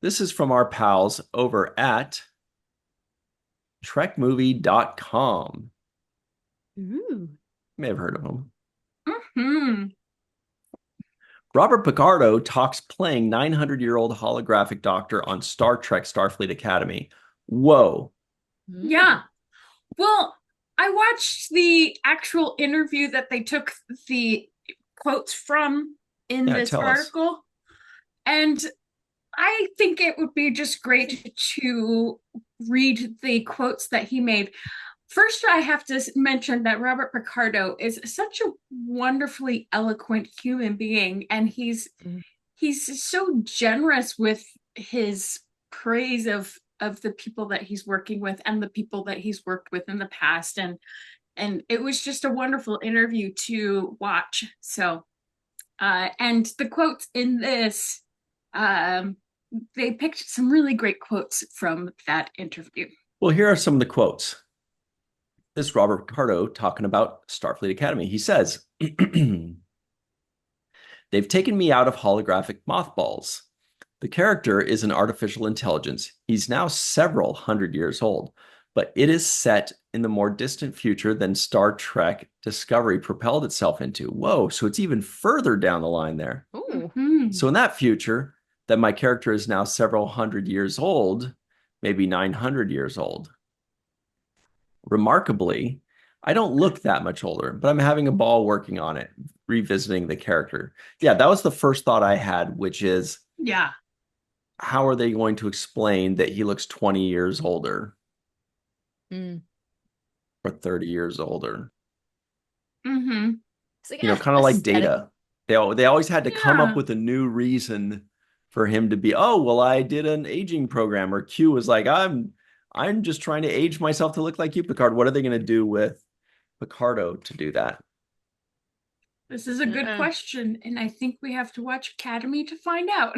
This is from our pals over at trekmovie.com. Ooh. You may have heard of them. Hmm. Robert Picardo talks playing 900-year-old holographic doctor on Star Trek Starfleet Academy. Whoa. Yeah. Well, I watched the actual interview that they took the quotes from in Yeah, this tell us. article, and I think it would be just great to read the quotes that he made. First, I have to mention that Robert Picardo is such a wonderfully eloquent human being, and he's so generous with his praise of the people that he's working with and the people that he's worked with in the past, and it was just a wonderful interview to watch. So and the quotes in this, um they picked some really great quotes from that interview. Well, here are some of the quotes. This is Robert Picardo talking about Starfleet Academy. He says, they've taken me out of holographic mothballs. The character is an artificial intelligence. He's now several hundred years old, but it is set in the more distant future than Star Trek Discovery propelled itself into. Whoa, so it's even further down the line there. Ooh. Mm-hmm. So in that future, that my character is now several hundred years old, maybe 900 years old. Remarkably, I don't look that much older, but I'm having a ball working on it, revisiting the character. Yeah, that was the first thought I had, which is Yeah. how are they going to explain that he looks 20 years older Mm. or 30 years older? Mm-hmm. It's like Kind of like aesthetic. Data. They always had to come up Yeah. with a new reason for him to be, oh, well, I did an aging program. Or Q was like, I'm just trying to age myself to look like you, Picard. What are they going to do with Picardo to do that? This is a good question, and I think we have to watch Academy to find out.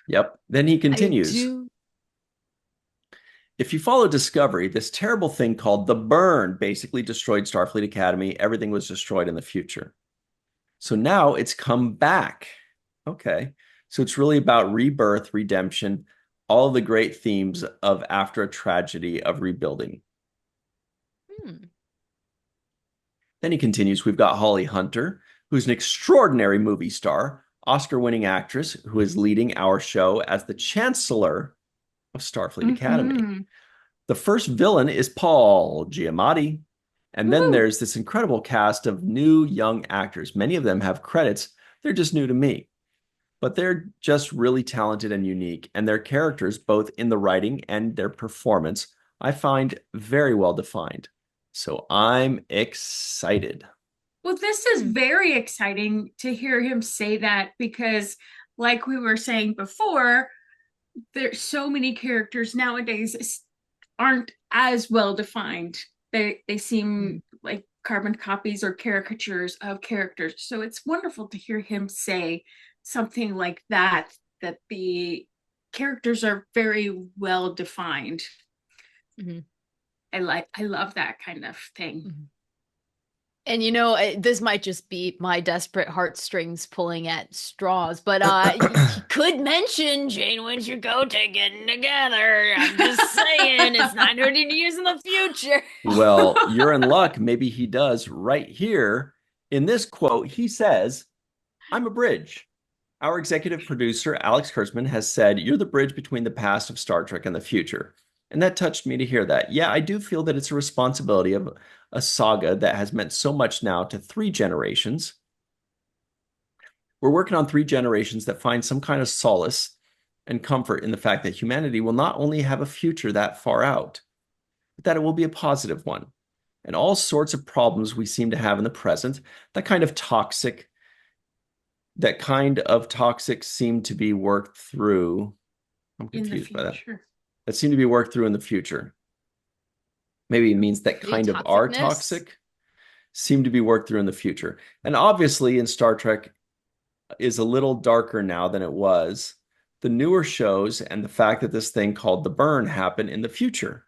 Yep. Then he I continues. do. If you follow Discovery, this terrible thing called the burn basically destroyed Starfleet Academy. Everything was destroyed in the future. So now it's come back. Okay. So it's really about rebirth, redemption, all of the great themes of after a tragedy of rebuilding. Hmm. Then he continues, we've got Holly Hunter, who's an extraordinary movie star, Oscar-winning actress who is leading our show as the Chancellor of Starfleet Academy. Mm-hmm. The first villain is Paul Giamatti. And then Woo. there's this incredible cast of new young actors. Many of them have credits. They're just new to me, but they're just really talented and unique. And their characters, both in the writing and their performance, I find very well defined. So I'm excited. Well, this is very exciting to hear him say that because, like we were saying before, there's so many characters nowadays aren't as well defined. They Hmm. seem like carbon copies or caricatures of characters. So it's wonderful to hear him say something like that, that the characters are very well defined. Mhm. I love that kind of thing. Mhm. And this might just be my desperate heartstrings pulling at straws, but you could mention Janeway's your Chakotay getting together. I'm just saying, it's 900 years in the future. Well, you're in luck. Maybe he does right here. In this quote, he says, I'm a bridge. Our executive producer, Alex Kurtzman, has said, you're the bridge between the past of Star Trek and the future. And that touched me to hear that. Yeah, I do feel that it's a responsibility of a saga that has meant so much now to three generations. We're working on three generations that find some kind of solace and comfort in the fact that humanity will not only have a future that far out, but that it will be a positive one. And all sorts of problems we seem to have in the present, that kind of toxic seem to be worked through. I'm In the confused by that. future. That seem to be worked through in the future. Maybe it means that The kind of are toxicness. toxic seem to be worked through in the future. And obviously in Star Trek is a little darker now than it was. The newer shows and the fact that this thing called the burn happened in the future.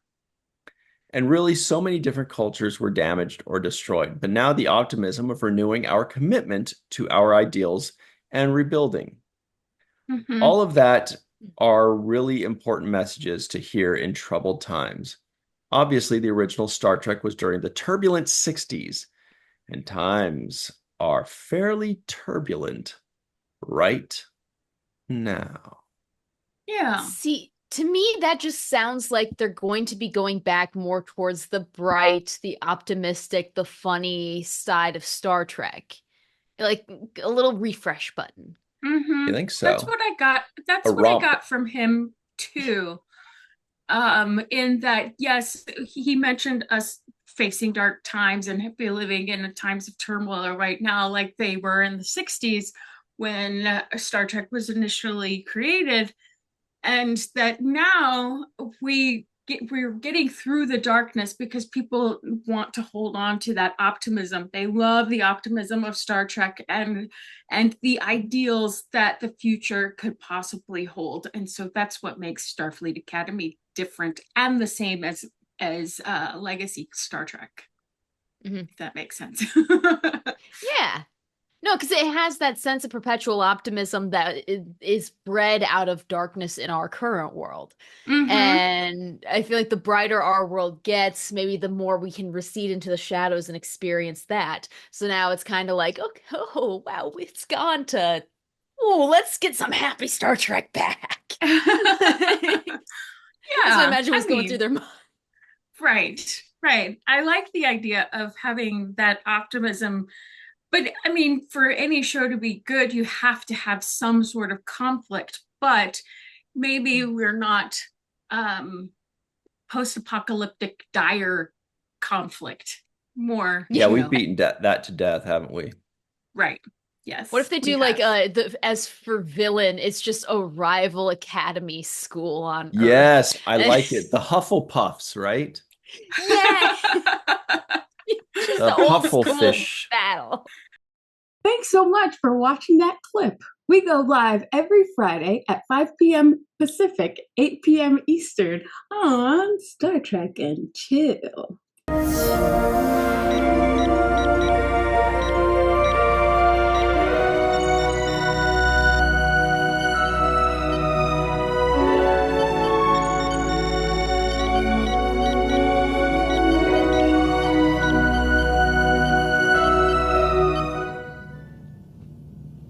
And really, so many different cultures were damaged or destroyed. But now the optimism of renewing our commitment to our ideals and rebuilding. Mm-hmm. All of that are really important messages to hear in troubled times. Obviously, the original Star Trek was during the turbulent 60s, and times are fairly turbulent right now. Yeah. See, to me, that just sounds like they're going to be going back more towards the bright, the optimistic, the funny side of Star Trek. Like a little refresh button. You think so? That's A what I romp. got from him too. In that, yes, he mentioned us facing dark times and be living in times of turmoil right now, like they were in the 60s when Star Trek was initially created, and that now we're getting through the darkness because people want to hold on to that optimism. They love the optimism of Star Trek and the ideals that the future could possibly hold. And so that's what makes Starfleet Academy different and the same as legacy Star Trek. Mhm. If that makes sense. Yeah. No, because it has that sense of perpetual optimism that is bred out of darkness in our current world. Mm-hmm. And I feel like the brighter our world gets, maybe the more we can recede into the shadows and experience that. So now it's kind of like, okay, oh, wow, it's gone to, oh, let's get some happy Star Trek back. So I Yeah, imagine I what's going through mean, their mind. right, right. I like the idea of having that optimism. But I mean, for any show to be good, you have to have some sort of conflict. But maybe we're not um, post-apocalyptic dire conflict. More, Yeah, you we've know, beaten that to death, haven't we? right. What if Yes, they we do like have. as for villain, it's just a rival academy school on Earth. Yes, I like it. The Hufflepuffs, right? Yeah, just The the old school Pufflefish. battle. Thanks so much for watching that clip. We go live every Friday at 5 p.m. Pacific, 8 p.m. Eastern on Star Trek and Chill.